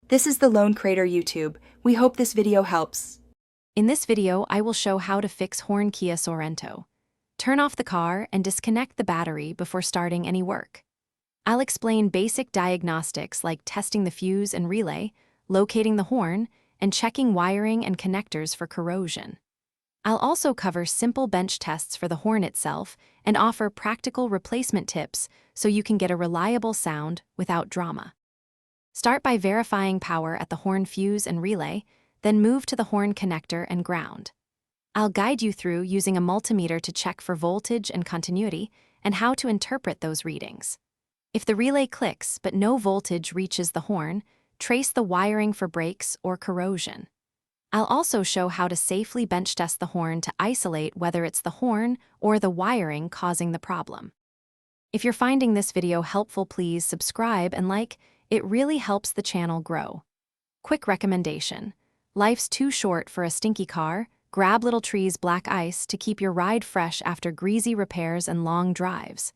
This is the Lone Crater YouTube. We hope this video helps. In this video, I will show how to fix horn Kia Sorento. Turn off the car and disconnect the battery before starting any work. I'll explain basic diagnostics like testing the fuse and relay, locating the horn, and checking wiring and connectors for corrosion. I'll also cover simple bench tests for the horn itself and offer practical replacement tips so you can get a reliable sound without drama. Start by verifying power at the horn fuse and relay, then move to the horn connector and ground. I'll guide you through using a multimeter to check for voltage and continuity and how to interpret those readings. If the relay clicks but no voltage reaches the horn, trace the wiring for breaks or corrosion. I'll also show how to safely bench test the horn to isolate whether it's the horn or the wiring causing the problem. If you're finding this video helpful, please subscribe and like. It really helps the channel grow. Quick recommendation: life's too short for a stinky car. Grab Little Tree's black ice to keep your ride fresh after greasy repairs and long drives.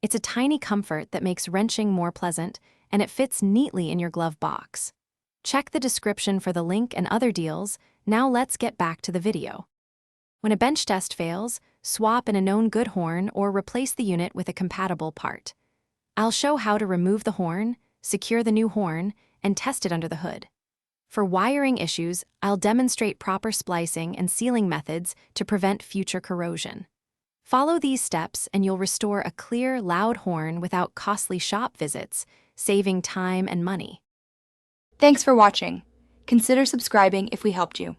It's a tiny comfort that makes wrenching more pleasant, and it fits neatly in your glove box. Check the description for the link and other deals. Now let's get back to the video. When a bench test fails, swap in a known good horn or replace the unit with a compatible part. I'll show how to remove the horn, secure the new horn, and test it under the hood. For wiring issues, I'll demonstrate proper splicing and sealing methods to prevent future corrosion. Follow these steps and you'll restore a clear, loud horn without costly shop visits, saving time and money. Thanks for watching. Consider subscribing if we helped you.